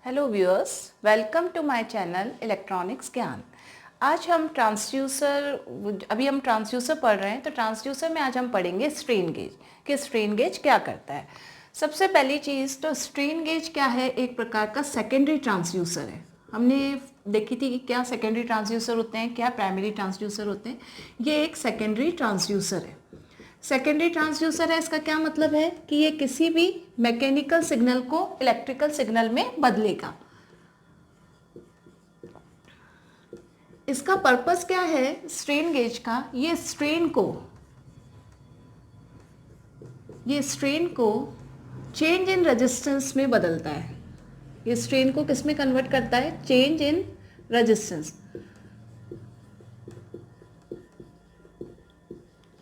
Hello viewers, welcome to my channel electronics Gyan. आज हम अभी हम ट्रांसड्यूसर पढ़ रहे हैं। तो ट्रांसड्यूसर में आज हम पढ़ेंगे स्ट्रेन गेज कि स्ट्रेन गेज क्या करता है। सबसे पहली चीज़ तो स्ट्रेन गेज क्या है, एक प्रकार का सेकेंडरी ट्रांसड्यूसर है। हमने देखी थी कि क्या सेकेंडरी ट्रांसड्यूसर होते हैं, क्या प्राइमरी ट्रांसड्यूसर होते हैं। ये एक सेकेंडरी ट्रांसड्यूसर है। सेकेंडरी ट्रांसड्यूसर है, इसका क्या मतलब है कि ये किसी भी मैकेनिकल सिग्नल को इलेक्ट्रिकल सिग्नल में बदलेगा। इसका पर्पस क्या है स्ट्रेन गेज का, ये स्ट्रेन को चेंज इन रेजिस्टेंस में बदलता है। ये स्ट्रेन को किस में कन्वर्ट करता है, चेंज इन रेजिस्टेंस।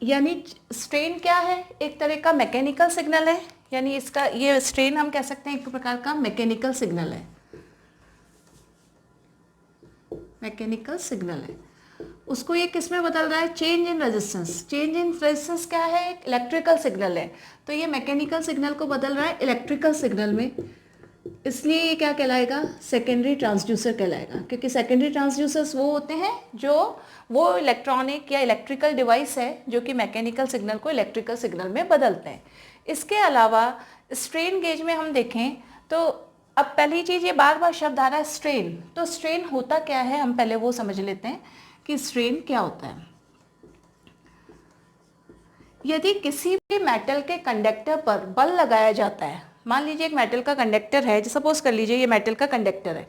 यानी स्ट्रेन क्या है, एक तरह का मैकेनिकल सिग्नल है। यानी इसका ये स्ट्रेन हम कह सकते हैं एक प्रकार का मैकेनिकल सिग्नल है। मैकेनिकल सिग्नल है, उसको ये किस में बदल रहा है, change in resistance. Change in resistance क्या है, एक इलेक्ट्रिकल सिग्नल है। तो ये मैकेनिकल सिग्नल को बदल रहा है इलेक्ट्रिकल सिग्नल में, इसलिए ये क्या कहलाएगा, सेकेंडरी ट्रांसड्यूसर कहलाएगा। क्योंकि सेकेंडरी ट्रांसड्यूसर्स वो होते हैं जो वो इलेक्ट्रॉनिक या इलेक्ट्रिकल डिवाइस है जो कि मैकेनिकल सिग्नल को इलेक्ट्रिकल सिग्नल में बदलते हैं। इसके अलावा स्ट्रेन गेज में हम देखें तो अब पहली चीज़, ये बार बार शब्द आ रहा है स्ट्रेन। तो स्ट्रेन होता क्या है, हम पहले वो समझ लेते हैं कि स्ट्रेन क्या होता है। यदि किसी भी मेटल के कंडक्टर पर बल लगाया जाता है, मान लीजिए एक मेटल का कंडक्टर है, सपोज कर लीजिए ये मेटल का कंडक्टर है।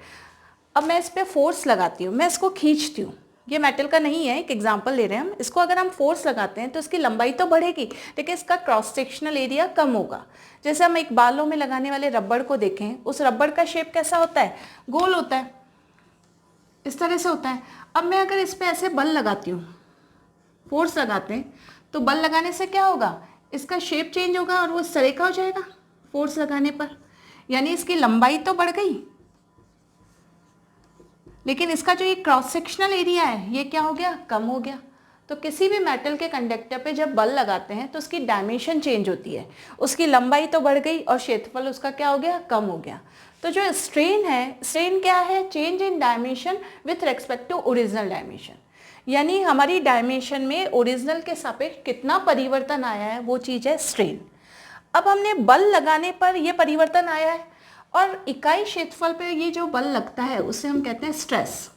अब मैं इस पर फोर्स लगाती हूँ, मैं इसको खींचती हूँ। ये मेटल का नहीं है, एक एग्जांपल ले रहे हैं हम। इसको अगर हम फोर्स लगाते हैं तो इसकी लंबाई तो बढ़ेगी, लेकिन इसका क्रॉस सेक्शनल एरिया कम होगा। जैसे हम एक बालों में लगाने वाले रबड़ को देखें, उस रबड़ का शेप कैसा होता है, गोल होता है, इस तरह से होता है। अब मैं अगर इस पर ऐसे बल लगाती हूँ, फोर्स लगाते हैं, तो बल लगाने से क्या होगा, इसका शेप चेंज होगा और वो इस तरह का हो जाएगा फोर्स लगाने पर। यानी इसकी लंबाई तो बढ़ गई, लेकिन इसका जो ये क्रॉस सेक्शनल एरिया है ये क्या हो गया, कम हो गया। तो किसी भी मेटल के कंडक्टर पे जब बल लगाते हैं तो उसकी डायमेंशन चेंज होती है, उसकी लंबाई तो बढ़ गई और क्षेत्रफल उसका क्या हो गया, कम हो गया। तो जो स्ट्रेन है, स्ट्रेन क्या है, change in dimension with respect to original dimension. यानी हमारी डायमेंशन में ओरिजिनल के सापेक्ष कितना परिवर्तन आया है, वो चीज़ है स्ट्रेन। अब हमने बल लगाने पर ये परिवर्तन आया है, और इकाई क्षेत्रफल पे ये जो बल लगता है उसे हम कहते हैं स्ट्रेस।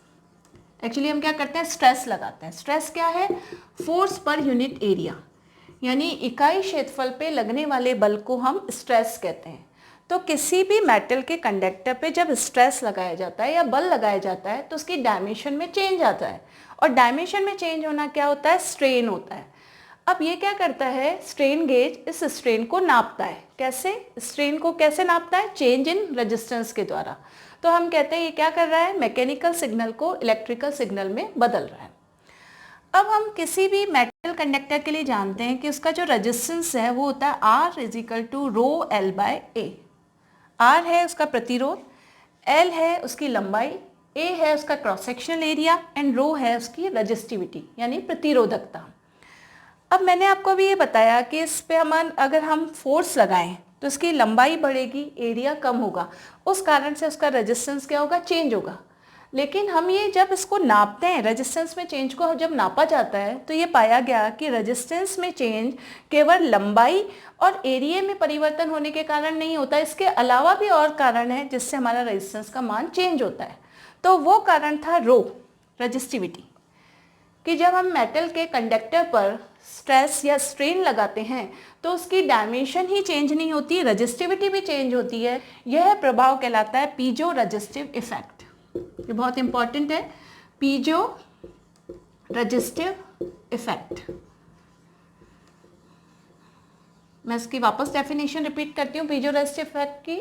एक्चुअली हम क्या करते हैं, स्ट्रेस लगाते हैं। स्ट्रेस क्या है, फोर्स पर यूनिट एरिया। यानी इकाई क्षेत्रफल पे लगने वाले बल को हम स्ट्रेस कहते हैं। तो किसी भी मेटल के कंडक्टर पे जब स्ट्रेस लगाया जाता है या बल लगाया जाता है तो उसकी डायमेंशन में चेंज आता है, और डायमेंशन में चेंज होना क्या होता है, स्ट्रेन होता है। अब ये क्या करता है, स्ट्रेन गेज इस स्ट्रेन को नापता है। कैसे, स्ट्रेन को कैसे नापता है, चेंज इन रेजिस्टेंस के द्वारा। तो हम कहते हैं ये क्या कर रहा है, मैकेनिकल सिग्नल को इलेक्ट्रिकल सिग्नल में बदल रहा है। अब हम किसी भी मेटल कंडक्टर के लिए जानते हैं कि उसका जो रेजिस्टेंस है वो होता है R is equal to rho L by A। R है उसका प्रतिरोध, L है उसकी लंबाई, A है उसका क्रॉस सेक्शनल एरिया एंड रो है उसकी रेजिस्टिविटी यानी प्रतिरोधकता। अब मैंने आपको अभी ये बताया कि इस पे अगर हम फोर्स लगाएं तो इसकी लंबाई बढ़ेगी, एरिया कम होगा, उस कारण से उसका रेजिस्टेंस क्या होगा, चेंज होगा। लेकिन हम ये जब इसको नापते हैं, रेजिस्टेंस में चेंज को जब नापा जाता है तो ये पाया गया कि रेजिस्टेंस में चेंज केवल लंबाई और एरिया में परिवर्तन होने के कारण नहीं होता, इसके अलावा भी और कारण है जिससे हमारा रेजिस्टेंस का मान चेंज होता है। तो वो कारण था रो, रेजिस्टिविटी, कि जब हम मेटल के कंडक्टर पर स्ट्रेस या स्ट्रेन लगाते हैं तो उसकी डायमेंशन ही चेंज नहीं होती, रेजिस्टिविटी भी चेंज होती है। यह प्रभाव कहलाता है पीजो रेजिस्टिव इफेक्ट। ये बहुत इंपॉर्टेंट है, पीजो रेजिस्टिव इफेक्ट। मैं इसकी वापस डेफिनेशन रिपीट करती हूँ पीजो रेजिस्टिव इफेक्ट की,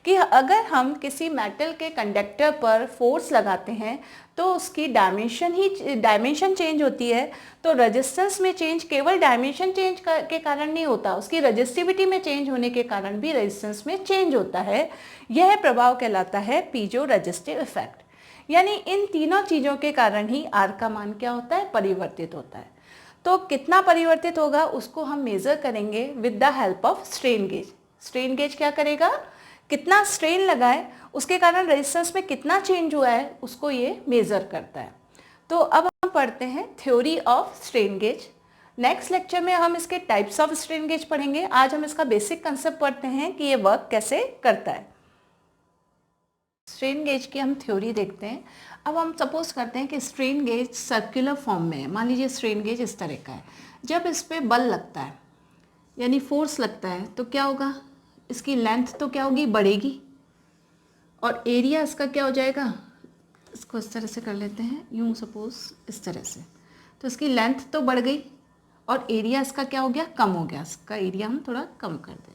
कि अगर हम किसी मेटल के कंडक्टर पर फोर्स लगाते हैं तो उसकी डायमेंशन चेंज होती है। तो रेजिस्टेंस में चेंज केवल डायमेंशन चेंज के कारण नहीं होता, उसकी रेजिस्टिविटी में चेंज होने के कारण भी रेजिस्टेंस में चेंज होता है। यह प्रभाव कहलाता है पीजो रेजिस्टिव इफेक्ट। यानी इन तीनों चीज़ों के कारण ही R का मान क्या होता है, परिवर्तित होता है। तो कितना परिवर्तित होगा उसको हम मेज़र करेंगे with the help of strain gauge. Strain gauge क्या करेगा कितना स्ट्रेन लगा है उसके कारण रेजिस्टेंस में कितना चेंज हुआ है उसको ये मेज़र करता है। तो अब हम पढ़ते हैं theory of strain gauge. Next lecture में हम इसके टाइप्स ऑफ स्ट्रेन गेज पढ़ेंगे। आज हम इसका बेसिक कंसेप्ट पढ़ते हैं कि ये वर्क कैसे करता है। स्ट्रेन गेज की हम थ्योरी देखते हैं। अब हम सपोज करते हैं कि स्ट्रेन गेज सर्कुलर फॉर्म में है। मान लीजिए स्ट्रेन गेज इस तरह का है। जब इस पर बल लगता है यानी फोर्स लगता है तो क्या होगा, इसकी लेंथ तो क्या होगी, बढ़ेगी, और एरिया इसका क्या हो जाएगा, इसको इस तरह से कर लेते हैं, यूँ सपोज इस तरह से, तो इसकी लेंथ तो बढ़ गई और एरिया इसका क्या हो गया, कम हो गया। इसका एरिया हम थोड़ा कम कर देते हैं।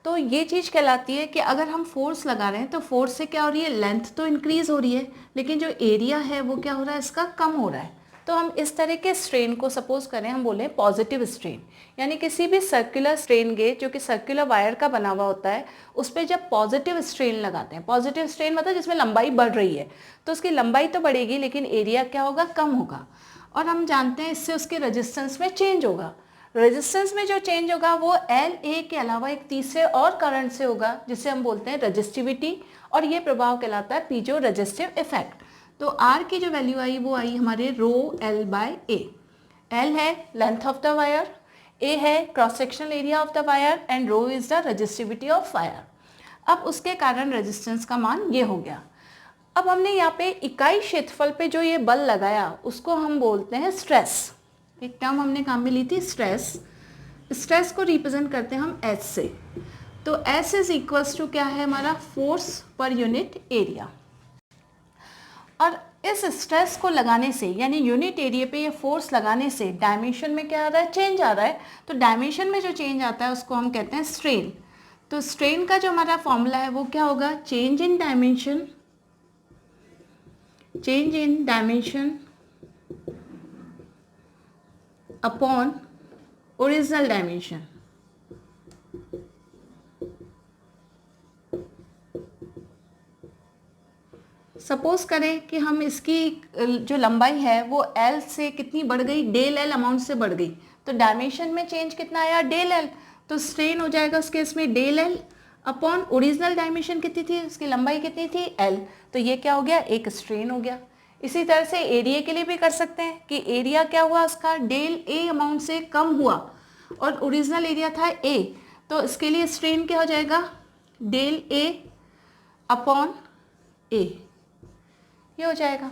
तो ये चीज़ कहलाती है कि अगर हम फोर्स लगा रहे हैं तो फोर्स से क्या हो रही है, लेंथ तो इंक्रीज हो रही है, लेकिन जो एरिया है वो क्या हो रहा है, इसका कम हो रहा है। तो हम इस तरह के स्ट्रेन को सपोज करें, हम बोले पॉजिटिव स्ट्रेन, यानी किसी भी सर्कुलर स्ट्रेन गेज जो कि सर्कुलर वायर का बना हुआ होता है उस पर जब पॉजिटिव स्ट्रेन लगाते हैं, पॉजिटिव स्ट्रेन मतलब जिसमें लंबाई बढ़ रही है, तो उसकी लंबाई तो बढ़ेगी लेकिन एरिया क्या होगा, कम होगा। और हम जानते हैं इससे उसके रेजिस्टेंस में चेंज होगा। रेजिस्टेंस में जो चेंज होगा वो एल ए के अलावा एक तीसरे और करंट से होगा जिसे हम बोलते हैं रेजिस्टिविटी, और ये प्रभाव कहलाता है पीजो रेजिस्टिव इफेक्ट। तो आर की जो वैल्यू आई वो आई हमारे rho L by A. L है length of the wire, A है cross sectional area of the wire and rho is the resistivity of wire. अब उसके कारण रेजिस्टेंस का मान ये हो गया। अब हमने यहाँ पे इकाई क्षेत्रफल पे जो ये बल लगाया उसको हम बोलते हैं स्ट्रेस। एक टर्म हमने काम में ली थी स्ट्रेस। स्ट्रेस को रिप्रेजेंट करते हैं हम एच से। तो एस इज इक्वल्स टू क्या है हमारा, फोर्स पर यूनिट एरिया। और इस स्ट्रेस को लगाने से यानी यूनिट एरिया पे ये फोर्स लगाने से डायमेंशन में क्या आ रहा है, चेंज आ रहा है। तो डायमेंशन में जो चेंज आता है उसको हम कहते हैं स्ट्रेन। तो स्ट्रेन का जो हमारा फॉर्मूला है वो क्या होगा, change in dimension, change in dimension upon original dimension. Suppose करें कि हम इसकी जो लंबाई है वो L से कितनी बढ़ गई, डेल L अमाउंट से बढ़ गई, तो डायमेंशन में चेंज कितना आया, डेल L। तो स्ट्रेन हो जाएगा उसके इसमें del L upon original dimension कितनी थी, उसकी लंबाई कितनी थी, L। तो ये क्या हो गया, एक स्ट्रेन हो गया। इसी तरह से एरिया के लिए भी कर सकते हैं कि एरिया क्या हुआ उसका, डेल A अमाउंट से कम हुआ और ओरिजिनल एरिया था A, तो इसके लिए स्ट्रेन क्या हो जाएगा, डेल A अपॉन A, ये हो जाएगा।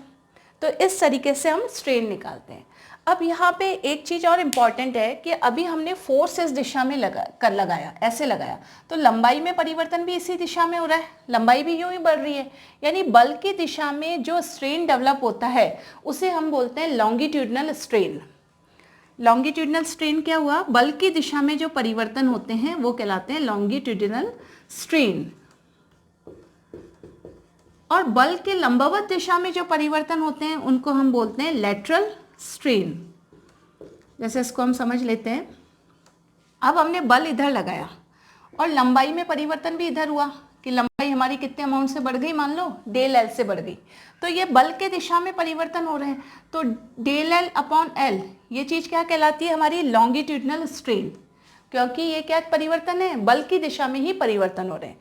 तो इस तरीके से हम स्ट्रेन निकालते हैं। अब यहाँ पे एक चीज़ और इम्पॉर्टेंट है कि अभी हमने फोर्स इस दिशा में लगाया, ऐसे लगाया, तो लंबाई में परिवर्तन भी इसी दिशा में हो रहा है, लंबाई भी यूं ही बढ़ रही है। यानी बल की दिशा में जो स्ट्रेन डेवलप होता है उसे हम बोलते हैं लॉन्गिट्यूडनल स्ट्रेन। लॉन्गिट्यूडनल स्ट्रेन क्या हुआ, बल की दिशा में जो परिवर्तन होते हैं वो कहलाते हैं लॉन्गिट्यूडनल स्ट्रेन। और बल के लंबवत दिशा में जो परिवर्तन होते हैं उनको हम बोलते हैं लेटरल स्ट्रेन। जैसे इसको हम समझ लेते हैं। अब हमने बल इधर लगाया और लंबाई में परिवर्तन भी इधर हुआ कि लंबाई हमारी कितने अमाउंट से बढ़ गई, मान लो डेल एल से बढ़ गई, तो ये बल के दिशा में परिवर्तन हो रहे हैं, तो डेल एल अपॉन एल ये चीज़ क्या कहलाती है, हमारी लॉन्गिट्यूडनल स्ट्रेन, क्योंकि ये क्या परिवर्तन है, बल की दिशा में ही परिवर्तन हो रहे हैं।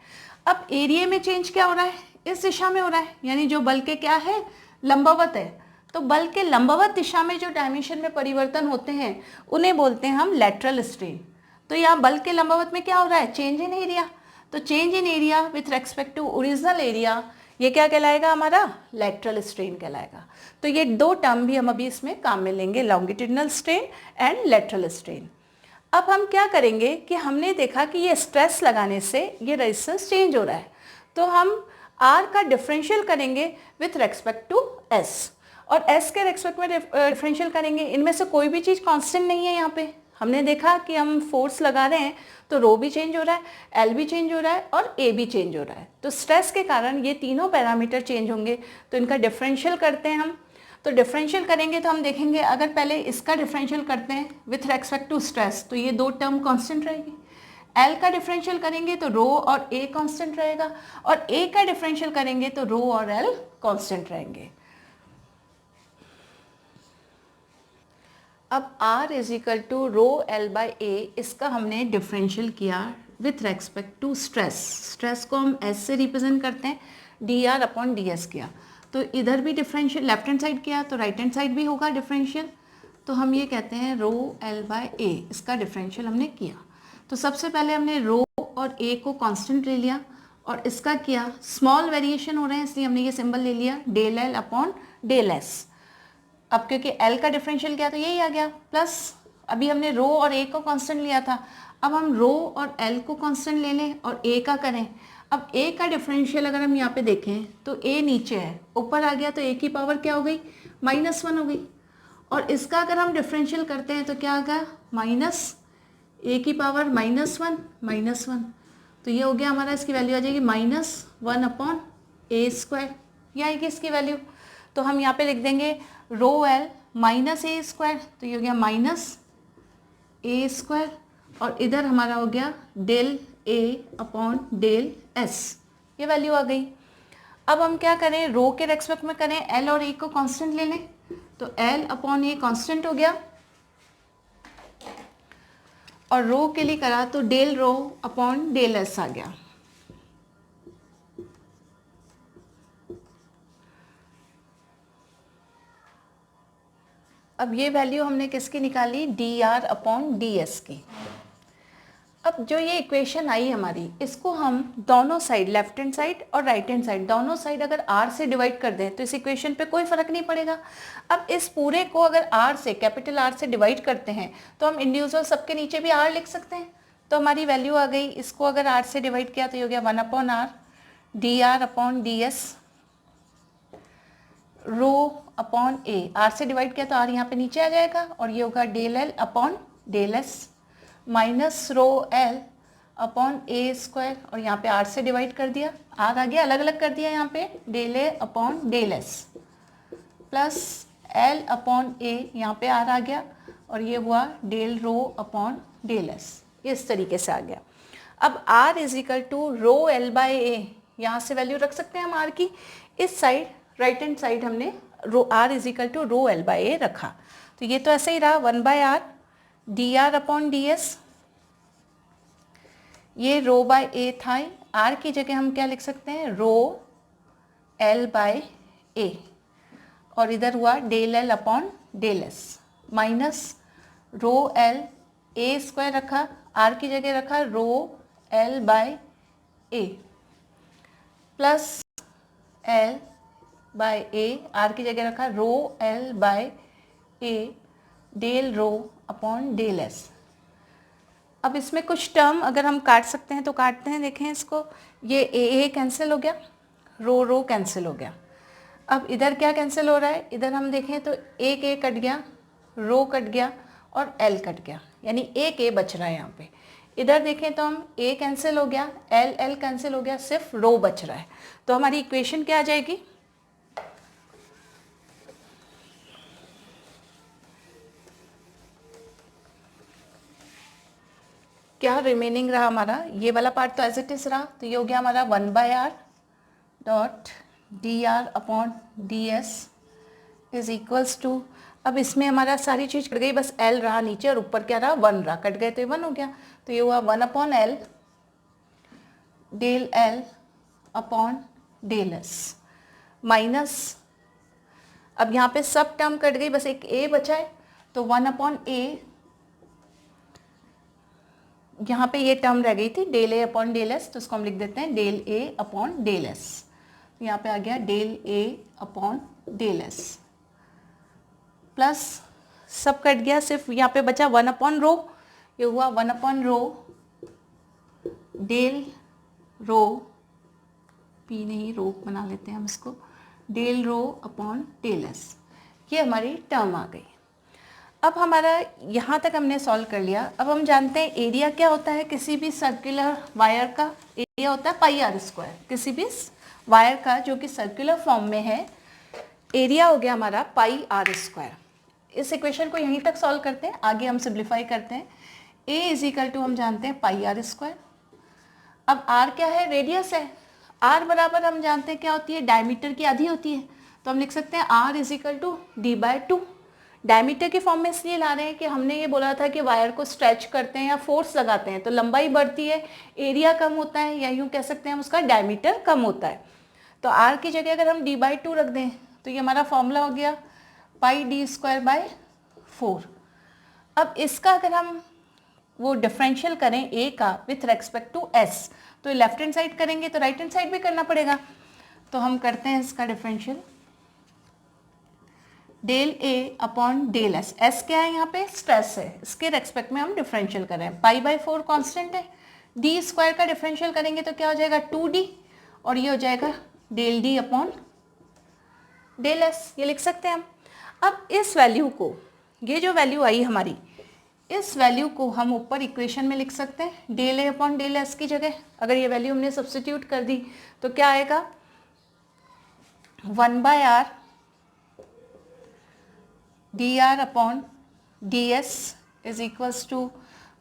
अब एरिया में चेंज क्या हो रहा है, इस दिशा में हो रहा है, यानी जो बल के क्या है, लंबवत है। तो बल के लंबवत दिशा में जो डायमेंशन में परिवर्तन होते हैं उन्हें बोलते हैं हम लेटरल स्ट्रेन। तो यहाँ बल के लंबवत में क्या हो रहा है, चेंज इन एरिया। तो change in area with respect to original area, ये क्या कहलाएगा, हमारा लेटरल स्ट्रेन कहलाएगा। तो ये दो टर्म भी हम अभी इसमें काम में लेंगे, longitudinal strain and lateral strain. अब हम क्या करेंगे कि हमने देखा कि ये स्ट्रेस लगाने से ये रेजिस्टेंस चेंज हो रहा है, तो हम R का डिफरेंशियल करेंगे विथ रेस्पेक्ट टू S, और S के रेस्पेक्ट में डिफरेंशियल करेंगे। इनमें से कोई भी चीज़ कांस्टेंट नहीं है। यहाँ पे हमने देखा कि हम फोर्स लगा रहे हैं तो रो भी चेंज हो रहा है, L भी चेंज हो रहा है और A भी चेंज हो रहा है। तो स्ट्रेस के कारण ये तीनों पैरामीटर चेंज होंगे, तो इनका डिफरेंशियल करते हैं हम। तो डिफरेंशियल करेंगे तो हम देखेंगे, अगर पहले इसका डिफरेंशियल करते हैं विथ रेस्पेक्ट टू स्ट्रेस तो ये दो टर्म कांस्टेंट रहेगी। L का डिफरेंशियल करेंगे तो रो और A कांस्टेंट रहेगा, और A का डिफरेंशियल करेंगे तो रो और L कांस्टेंट रहेंगे। अब R is equal to rho L by A, इसका हमने डिफरेंशियल किया with respect to stress, stress को हम एस से रिप्रेजेंट करते हैं, D R upon D S किया तो इधर भी डिफरेंशियल, लेफ्ट हैंड साइड किया तो राइट हैंड साइड भी होगा डिफरेंशियल, तो हम ये कहते हैं रो एल बाय ए, इसका डिफरेंशियल हमने किया। तो सबसे पहले हमने रो और ए को कांस्टेंट ले लिया और इसका किया, स्मॉल वेरिएशन हो रहे हैं इसलिए हमने ये सिंबल ले लिया del L upon del S. अब क्योंकि एल का डिफरेंशियल किया तो यही आ गया, प्लस अभी हमने रो और ए को कांस्टेंट लिया था, अब हम रो और एल को कांस्टेंट ले लें और ए का करें। अब ए का डिफरेंशियल अगर हम यहाँ पे देखें तो ए नीचे है, ऊपर आ गया तो ए की पावर क्या हो गई, -1 हो गई, और इसका अगर हम डिफरेंशियल करते हैं तो क्या आ गया, माइनस ए की पावर -1, तो ये हो गया हमारा, इसकी वैल्यू आ जाएगी -1 अपॉन ए स्क्वायर, ये आएगी इसकी वैल्यू। तो हम यहाँ पे लिख देंगे रो एल माइनस ए स्क्वायर, तो ये हो गया माइनस ए स्क्वायर, और इधर हमारा हो गया del A upon del S, ये वैल्यू आ गई। अब हम क्या करें, रो के रेस्पेक्ट में करें, एल और ए को कांस्टेंट ले लें, तो एल अपॉन ए कांस्टेंट हो गया, और रो के लिए करा तो del rho upon del S आ गया। अब ये वैल्यू हमने किसकी निकाली, D R upon D S की। अब जो ये इक्वेशन आई हमारी, इसको हम दोनों साइड, लेफ्ट हैंड साइड और राइट हैंड साइड, दोनों साइड अगर r से डिवाइड कर दें तो इस इक्वेशन पे कोई फर्क नहीं पड़ेगा। अब इस पूरे को अगर r से, कैपिटल R से डिवाइड करते हैं तो हम इंडिविजुअल सबके नीचे भी r लिख सकते हैं, तो हमारी वैल्यू आ गई। इसको अगर r से डिवाइड किया तो ये हो गया 1 upon R D R upon D S, rho upon A, R से डिवाइड किया तो आर यहाँ पे नीचे आ जाएगा, और ये होगा del L upon del S minus rho L upon A square, और यहाँ पे आर से डिवाइड कर दिया, आर आ गया, अलग अलग कर दिया यहाँ पे, del A upon del S plus L upon A, यहाँ पे आर आ गया, और ये हुआ del rho upon del S, इस तरीके से आ गया। अब r is equal to rho L by A, यहाँ से वैल्यू रख सकते हैं हम r की, इस साइड राइट हैंड साइड हमने r is equal to rho L by A रखा, तो ये तो ऐसे ही रहा 1 by R D R upon D S, ये रो बाय ए था, आर की जगह हम क्या लिख सकते हैं, रो एल बाय ए, और इधर हुआ del L upon del S minus rho L A square रखा, आर की जगह रखा rho L by A plus L by A, R की जगह रखा rho L by A del rho upon del S. अब इसमें कुछ टर्म अगर हम काट सकते हैं तो काटते हैं, देखें इसको, ये ए कैंसिल हो गया, रो कैंसिल हो गया। अब इधर क्या कैंसिल हो रहा है, इधर हम देखें तो एक ए कट गया, रो कट गया और एल कट गया, यानी एक ए बच रहा है यहाँ पे। इधर देखें तो हम ए कैंसिल हो गया, एल कैंसिल हो गया, सिर्फ रो बच रहा है। तो हमारी इक्वेशन क्या आ जाएगी, क्या रिमेनिंग रहा हमारा, ये वाला पार्ट तो एज इट इज रहा, तो ये हो गया हमारा 1 by R dot D R upon D S is equals to, अब इसमें हमारा सारी चीज़ कट गई, बस एल रहा नीचे और ऊपर क्या रहा 1 रहा, कट गए तो ये 1 हो गया, तो ये हुआ 1 upon L del L upon del S minus, अब यहाँ पे सब टर्म कट गई, बस एक ए बचा है, तो 1 अपॉन ए, यहाँ पे ये टर्म रह गई थी del A upon del S, तो उसको हम लिख देते हैं del A upon del S, तो यहाँ पे आ गया del A upon del S plus सब कट गया, सिर्फ यहाँ पे बचा 1 अपॉन रो, ये हुआ 1 upon rho del rho, P नहीं रो बना लेते हैं हम इसको, del rho upon del S, ये हमारी टर्म आ गई। अब हमारा यहाँ तक हमने सॉल्व कर लिया। अब हम जानते हैं एरिया क्या होता है, किसी भी सर्कुलर वायर का एरिया होता है पाई आर स्क्वायर, किसी भी वायर का जो कि सर्कुलर फॉर्म में है, एरिया हो गया हमारा पाई आर स्क्वायर। इस इक्वेशन को यहीं तक सॉल्व करते हैं, आगे हम सिंप्लीफाई करते हैं। ए इज इक्वल टू हम जानते हैं पाई आर स्क्वायर, अब आर क्या है, रेडियस है, आर बराबर हम जानते हैं क्या होती है, डायमीटर की आधी होती है, तो हम लिख सकते हैं R is equal to D by 2, diameter की फॉर्म में इसलिए ला रहे हैं कि हमने ये बोला था कि वायर को स्ट्रेच करते हैं या फोर्स लगाते हैं तो लंबाई बढ़ती है, एरिया कम होता है, या यूँ कह सकते हैं हम उसका डायमीटर कम होता है। तो आर की जगह अगर हम d/2 रख दें तो ये हमारा फॉर्मूला हो गया पाई d²/4। अब इसका अगर हम वो डिफरेंशियल करें ए का विथ रेस्पेक्ट टू एस, तो लेफ्ट हैंड साइड करेंगे तो राइट हैंड साइड भी करना पड़ेगा। तो हम करते हैं इसका differential, del A upon del S, S क्या है यहाँ पे, स्ट्रेस है, इसके रेस्पेक्ट में हम डिफरेंशियल कर रहे हैं। पाई/4 कांस्टेंट है, डी स्क्वायर का डिफरेंशियल करेंगे तो क्या हो जाएगा 2d, और ये हो जाएगा del D upon del S, ये लिख सकते हैं हम। अब इस वैल्यू को, ये जो वैल्यू आई हमारी, इस वैल्यू को हम ऊपर इक्वेशन में लिख सकते हैं, del A upon del S की जगह अगर ये वैल्यू हमने सब्स्टिट्यूट कर दी तो क्या आएगा 1/r dr upon ds is equals to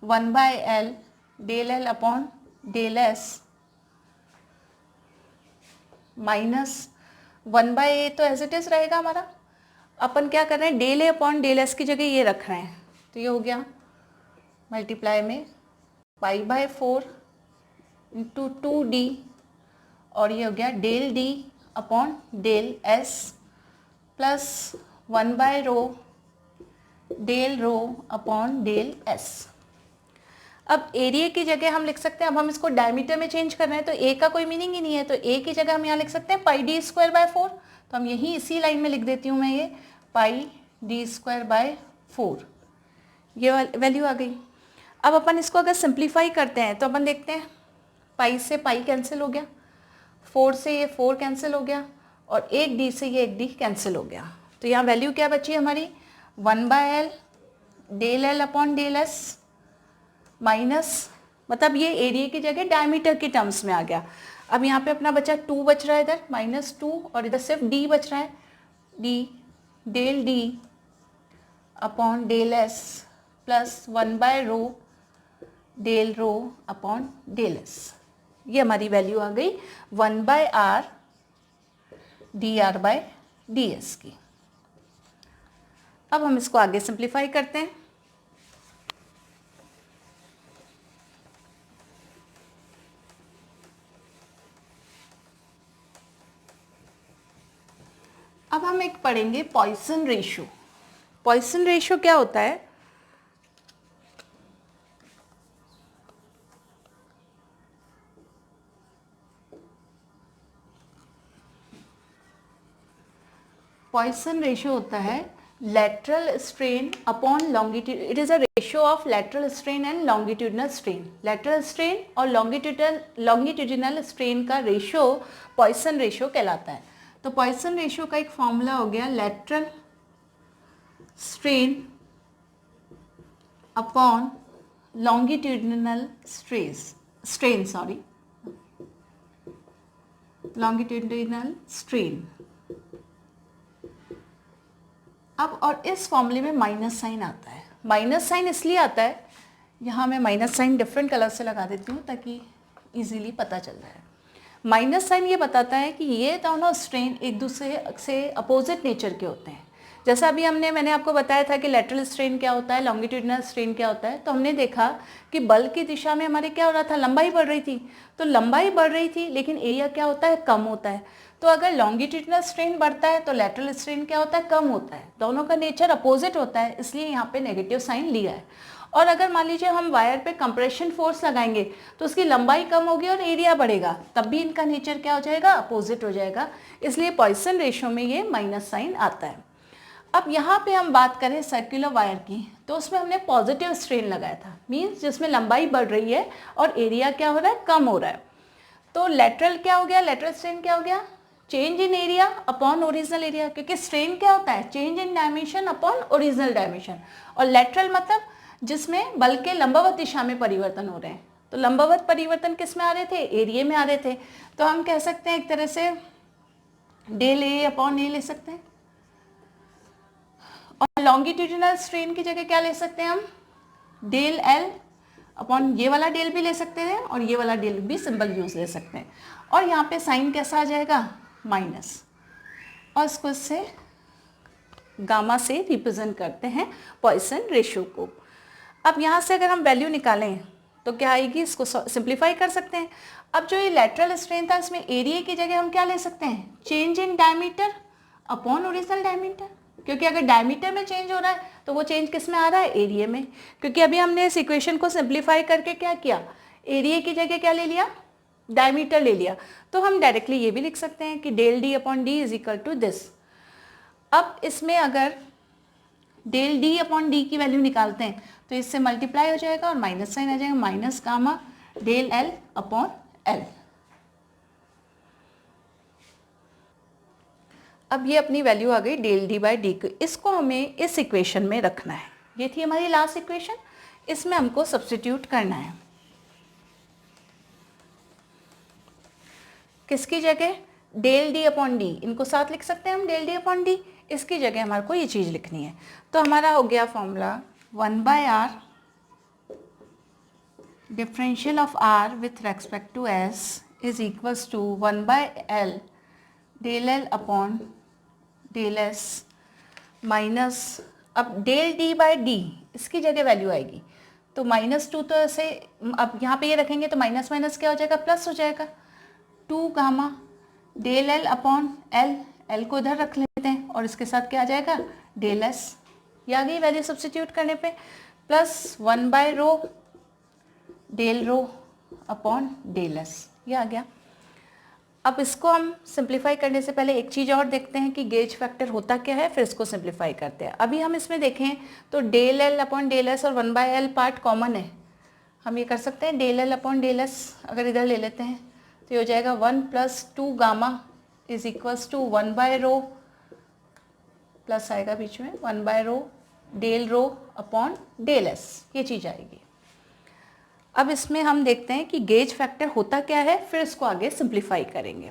1/l del L upon del S minus 1/a, तो एज इट इज रहेगा हमारा। अपन क्या कर रहे हैं, del A upon del S की जगह ये रख रहे हैं, तो ये हो गया मल्टीप्लाई में पाई/4 इंटू 2d, और ये हो गया del D upon del S plus 1/रो del rho upon del S. अब एरिया की जगह हम लिख सकते हैं, अब हम इसको डायमीटर में चेंज कर रहे हैं तो ए का कोई मीनिंग ही नहीं है, तो ए की जगह हम यहाँ लिख सकते हैं पाई d²/4, तो हम यही इसी लाइन में लिख देती हूँ मैं, ये पाई d²/4, ये वैल्यू आ गई। अब अपन इसको अगर सिंप्लीफाई करते हैं तो अपन देखते हैं पाई से पाई कैंसिल हो गया, 4 से ये 4 कैंसिल हो गया, और एक डी से ये एक डी कैंसिल हो गया, तो यहाँ वैल्यू क्या बची हमारी 1/l del L upon del S minus, मतलब ये एरिया की जगह डायमीटर के टर्म्स में आ गया। अब यहाँ पे अपना बचा 2 बच रहा है इधर -2, और इधर सिर्फ d बच रहा है, d del d upon del S plus 1/रो del rho upon del S, ये हमारी वैल्यू आ गई 1/r dr/ds की। अब हम इसको आगे सिंप्लीफाई करते हैं, अब हम एक पढ़ेंगे पॉइसन रेशियो। पॉइसन रेशियो क्या होता है, पॉइसन रेशियो होता है lateral strain upon longitude, it is a ratio of lateral strain and longitudinal strain। lateral strain और longitudinal strain का रेशियो पॉइसन रेशियो कहलाता है। तो पॉइसन रेशियो का एक फॉर्मूला हो गया lateral strain upon longitudinal longitudinal strain। अब और इस फॉर्मूले में माइनस साइन आता है, माइनस साइन इसलिए आता है, यहाँ मैं माइनस साइन डिफरेंट कलर से लगा देती हूँ ताकि इजीली पता चल जाए। माइनस साइन ये बताता है कि ये दोनों स्ट्रेन एक दूसरे से अपोजिट नेचर के होते हैं। जैसा अभी मैंने आपको बताया था कि लेटरल स्ट्रेन क्या होता है, लॉन्गिट्यूडिनल स्ट्रेन क्या होता है, तो हमने देखा कि बल की दिशा में हमारे क्या हो रहा था, लंबाई बढ़ रही थी, तो लंबाई बढ़ रही थी लेकिन एरिया क्या होता है, कम होता है। तो अगर लॉन्गिट्यूडिनल स्ट्रेन बढ़ता है तो लेटरल स्ट्रेन क्या होता है, कम होता है। दोनों का नेचर अपोजिट होता है, इसलिए यहाँ पे नेगेटिव साइन लिया है। और अगर मान लीजिए हम वायर पे कंप्रेशन फोर्स लगाएंगे तो उसकी लंबाई कम होगी और एरिया बढ़ेगा, तब भी इनका नेचर क्या हो जाएगा, अपोजिट हो जाएगा, इसलिए पॉइसन रेशियो में ये माइनस साइन आता है। अब यहाँ पे हम बात करें सर्कुलर वायर की, तो उसमें हमने पॉजिटिव स्ट्रेन लगाया था, मीन्स जिसमें लंबाई बढ़ रही है और एरिया क्या हो रहा है, कम हो रहा है। तो लेटरल क्या हो गया, लेटरल स्ट्रेन क्या हो गया, change in area upon original area, क्योंकि स्ट्रेन क्या होता है, change in dimension upon original dimension, और लेटरल मतलब जिसमें बल के लंबवत दिशा में परिवर्तन हो रहे हैं। तो लंबवत परिवर्तन किस में आ रहे थे, एरिया में आ रहे थे। तो हम कह सकते हैं एक तरह से डेल ए अपॉन ए ले सकते हैं, और लॉन्गिट्यूडिनल स्ट्रेन की जगह क्या ले सकते हैं हम, डेल एल अपॉन, ये वाला डेल भी ले सकते हैं और ये वाला डेल भी सिंबल यूज ले सकते हैं। और यहाँ पे साइन कैसा आ जाएगा, माइनस, और इसको इससे गामा से रिप्रेजेंट करते हैं पॉइसन रेशियो को। अब यहाँ से अगर हम वैल्यू निकालें तो क्या आएगी, इसको सिंप्लीफाई कर सकते हैं। अब जो ये लैटरल स्ट्रेन था इसमें एरिया की जगह हम क्या ले सकते हैं, change in diameter upon original diameter, क्योंकि अगर डायमीटर में चेंज हो रहा है तो वो चेंज किस में आ रहा है, एरिया में। क्योंकि अभी हमने इस इक्वेशन को सिंप्लीफाई करके क्या किया, एरिया की जगह क्या ले लिया, डायमीटर ले लिया। तो हम डायरेक्टली ये भी लिख सकते हैं कि del D upon D is equal to this. अब इसमें अगर डेल डी अपॉन डी की वैल्यू निकालते हैं तो इससे मल्टीप्लाई हो जाएगा और माइनस साइन आ जाएगा, minus gamma del L upon L. अब ये अपनी वैल्यू आ गई डेल डी बाई डी की। इसको हमें इस इक्वेशन में रखना है। ये थी हमारी लास्ट इक्वेशन, इसमें हमको सब्स्टिट्यूट करना है। किसकी जगह, डेल डी अपॉन डी, इनको साथ लिख सकते हैं हम, डेल डी अपॉन डी। इसकी जगह हमारे को ये चीज़ लिखनी है। तो हमारा हो गया formula 1/r differential of r with respect to s is equals to 1/l del L upon del S minus, अब डेल डी बाई डी इसकी जगह वैल्यू आएगी तो -2, तो ऐसे अब यहाँ पे ये रखेंगे तो माइनस माइनस क्या हो जाएगा, प्लस हो जाएगा, 2 gamma del L upon L, L को इधर रख लेते हैं और इसके साथ क्या आ जाएगा, डेल एस। ये आ गई वैल्यू सब्स्टिट्यूट करने पे, प्लस 1/रो del rho upon del S, ये आ गया। अब इसको हम सिंप्लीफाई करने से पहले एक चीज़ और देखते हैं कि गेज फैक्टर होता क्या है, फिर इसको सिंप्लीफाई करते हैं। अभी हम इसमें देखें तो del L upon del S और 1/l पार्ट कॉमन है, हम ये कर सकते हैं del L upon del S अगर इधर ले लेते हैं तो ये हो जाएगा 1 + 2 गामा इज इक्वल्स टू 1/रो, प्लस आएगा बीच में 1/रो del rho upon del S, ये चीज़ आएगी। अब इसमें हम देखते हैं कि गेज फैक्टर होता क्या है, फिर इसको आगे सिंप्लीफाई करेंगे।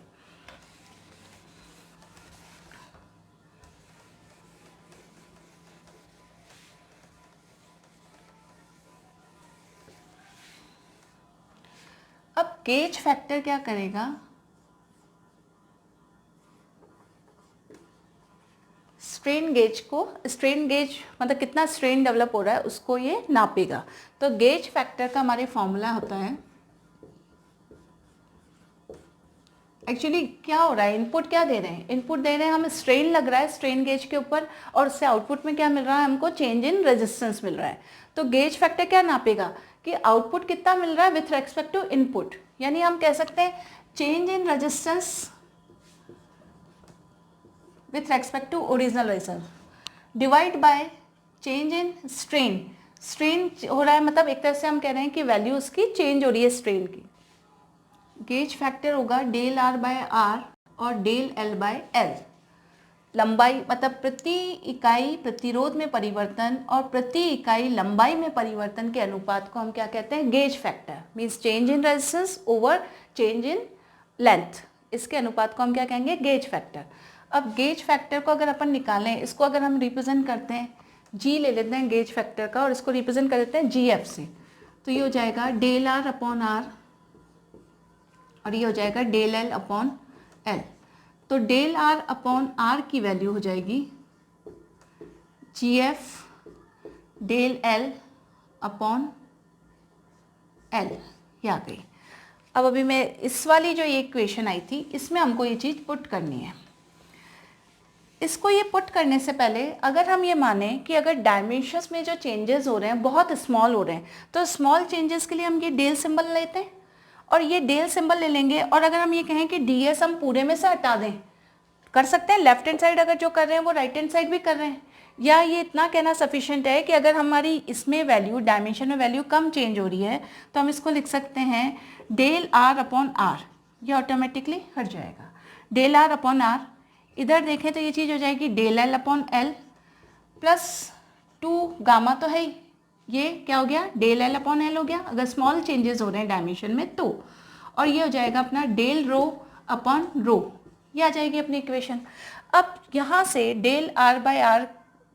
अब गेज फैक्टर क्या करेगा, स्ट्रेन गेज को, स्ट्रेन गेज मतलब कितना स्ट्रेन डेवलप हो रहा है उसको ये नापेगा। तो गेज फैक्टर का हमारे फॉर्मूला होता है, एक्चुअली क्या हो रहा है, इनपुट क्या दे रहे हैं, इनपुट दे रहे हैं हम स्ट्रेन लग रहा है स्ट्रेन गेज के ऊपर और उससे आउटपुट में क्या मिल रहा है, हमको चेंज इन रेजिस्टेंस मिल रहा है। तो गेज फैक्टर क्या नापेगा कि आउटपुट कितना मिल रहा है विथ रेस्पेक्ट टू इनपुट, यानी हम कह सकते हैं change in resistance with respect to original resistance divide by change in strain. Strain हो रहा है मतलब एक तरह से हम कह रहे हैं कि वैल्यू उसकी चेंज हो रही है स्ट्रेन की। गेज फैक्टर होगा डेल आर बाय आर और डेल एल बाय एल। लंबाई मतलब प्रति इकाई प्रतिरोध में परिवर्तन और प्रति इकाई लंबाई में परिवर्तन के अनुपात को हम क्या कहते हैं, gauge factor. Means change in resistance over change in length, इसके अनुपात को हम क्या कहेंगे, गेज फैक्टर। अब गेज फैक्टर को अगर अपन निकालें, इसको अगर हम रिप्रेजेंट करते हैं, जी ले लेते हैं गेज फैक्टर का और इसको रिप्रेजेंट कर देते हैं जी एफ से, तो ये हो जाएगा डेल आर अपॉन आर और ये हो जाएगा डेल एल अपॉन एल। तो डेल आर अपॉन आर की वैल्यू हो जाएगी G F del L upon L, ये आ गई। अब अभी मैं इस वाली जो ये इक्वेशन आई थी इसमें हमको ये चीज़ पुट करनी है। इसको ये पुट करने से पहले अगर हम ये माने कि अगर डायमेंशंस में जो चेंजेस हो रहे हैं बहुत स्मॉल हो रहे हैं, तो स्मॉल चेंजेस के लिए हम ये डेल सिंबल लेते हैं और ये डेल सिंबल ले लेंगे। और अगर हम ये कहें कि डी एस हम पूरे में से हटा दें, कर सकते हैं, लेफ्ट हैंड साइड अगर जो कर रहे हैं वो राइट हैंड साइड भी कर रहे हैं, या ये इतना कहना सफिशिएंट है कि अगर हमारी इसमें वैल्यू डायमेंशन में वैल्यू कम चेंज हो रही है तो हम इसको लिख सकते हैं डेल आर अपॉन आर, ये ऑटोमेटिकली हट जाएगा। डेल आर अपॉन आर, इधर देखें तो ये चीज़ हो जाएगी del L upon L plus 2 gamma तो है ही, ये क्या हो गया, डेल एल अपॉन एल हो गया अगर स्मॉल चेंजेस हो रहे हैं डायमेंशन में तो, और ये हो जाएगा अपना डेल रो अपॉन रो, ये आ जाएगी अपनी इक्वेशन। अब यहाँ से डेल आर बाय आर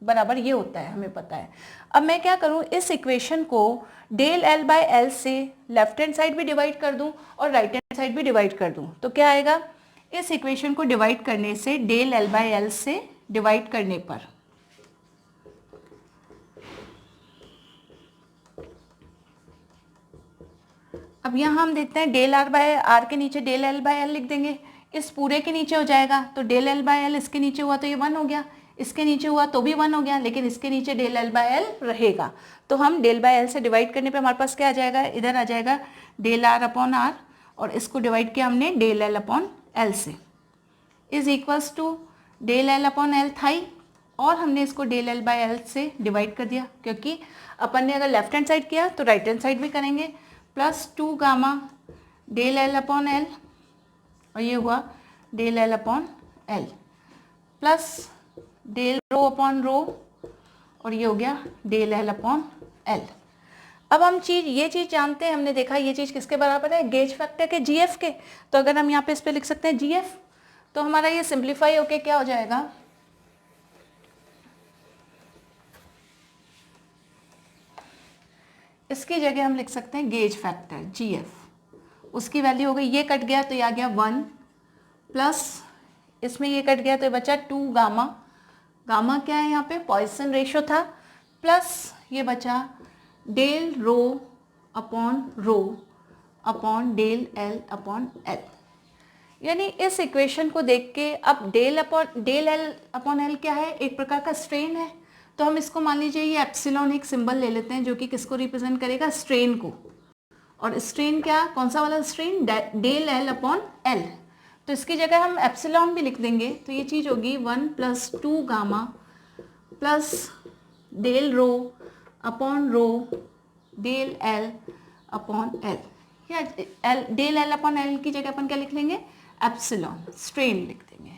बराबर ये होता है, हमें पता है। अब मैं क्या करूँ, इस इक्वेशन को डेल एल बाय एल से लेफ्ट हैंड साइड भी डिवाइड कर दूँ और राइट हैंड साइड भी डिवाइड कर दूँ, तो क्या आएगा, इस इक्वेशन को डिवाइड करने से डेल एल बाय एल से डिवाइड करने पर अब यहाँ हम देखते हैं डेल आर बाय आर के नीचे डेल एल बाय एल लिख देंगे, इस पूरे के नीचे हो जाएगा तो डेल एल बाय एल, इसके नीचे हुआ तो ये 1 हो गया, इसके नीचे हुआ तो भी 1 हो गया, लेकिन इसके नीचे डेल एल बाय एल रहेगा। तो हम डेल बाय एल से डिवाइड करने पे हमारे पास क्या आ जाएगा, इधर आ जाएगा डेल आर अपॉन आर, और इसको डिवाइड किया हमने डेल एल अपॉन एल से, is equals to del L upon L था ही, और हमने इसको डेल एल बाय एल से डिवाइड कर दिया, क्योंकि अपन ने अगर लेफ्ट हैंड साइड किया तो राइट हैंड साइड भी करेंगे, plus 2 gamma del L upon L, और ये हुआ del L upon L, plus del rho upon rho, और ये हो गया डेल एल अपॉन एल। अब हम ये चीज़ जानते हैं, हमने देखा ये चीज़ किसके बराबर है, गेज फैक्टर के, जीएफ के। तो अगर हम यहाँ पे इस पे लिख सकते हैं जीएफ, तो हमारा ये सिंप्लीफाई होके क्या हो जाएगा, इसकी जगह हम लिख सकते हैं गेज फैक्टर जीएफ, उसकी वैल्यू हो गई, ये कट गया तो ये आ गया 1, प्लस इसमें ये कट गया तो ये बचा 2 गामा, गामा क्या है यहाँ पे, पॉइसन रेशो था, प्लस ये बचा del rho upon del L upon L. यानी इस इक्वेशन को देख के अब डेल एल अपॉन एल क्या है, एक प्रकार का स्ट्रेन है, तो हम इसको मान लीजिए ये एप्सिलॉन एक सिंबल ले लेते हैं जो कि किसको रिप्रेजेंट करेगा, स्ट्रेन को। और स्ट्रेन क्या, कौन सा वाला strain, del L upon L, तो इसकी जगह हम एप्सिलॉन भी लिख देंगे, तो ये चीज़ होगी 1 + 2 gamma plus del rho upon rho del L upon L, या डेल एल अपॉन एल की जगह अपन क्या लिख लेंगे, एप्सिलॉन, स्ट्रेन लिख देंगे।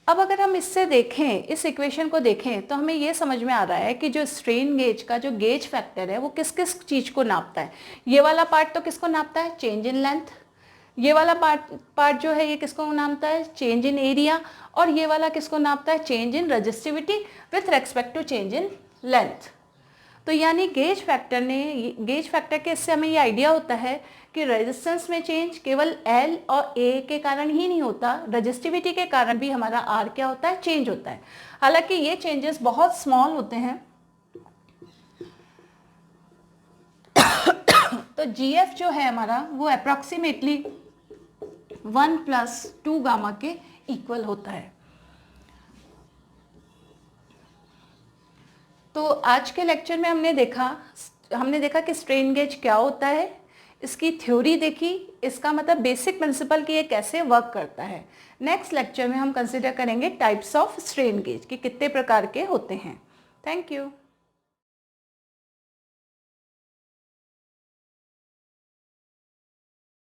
अब अगर हम इससे देखें, इस इक्वेशन को देखें, तो हमें ये समझ में आ रहा है कि जो स्ट्रेन गेज का जो गेज फैक्टर है वो किस किस चीज़ को नापता है। ये वाला पार्ट तो किसको नापता है, चेंज इन लेंथ, ये वाला पार्ट जो है ये किसको नापता है, चेंज इन एरिया, और ये वाला किसको नापता है, change in resistivity with respect to change in length. तो यानी गेज फैक्टर के इससे हमें ये आइडिया होता है कि रेजिस्टेंस में चेंज केवल एल और ए के कारण ही नहीं होता, रेजिस्टिविटी के कारण भी हमारा आर क्या होता है, चेंज होता है। हालांकि ये चेंजेस बहुत स्मॉल होते हैं। तो जीएफ जो है हमारा वो अप्रॉक्सीमेटली 1 + 2 गामा के इक्वल होता है। तो आज के लेक्चर में हमने देखा कि स्ट्रेन गेज क्या होता है, इसकी थ्योरी देखी, इसका मतलब बेसिक प्रिंसिपल कि ये कैसे वर्क करता है। नेक्स्ट लेक्चर में हम कंसिडर करेंगे टाइप्स ऑफ स्ट्रेन गेज कि कितने प्रकार के होते हैं। Thank you.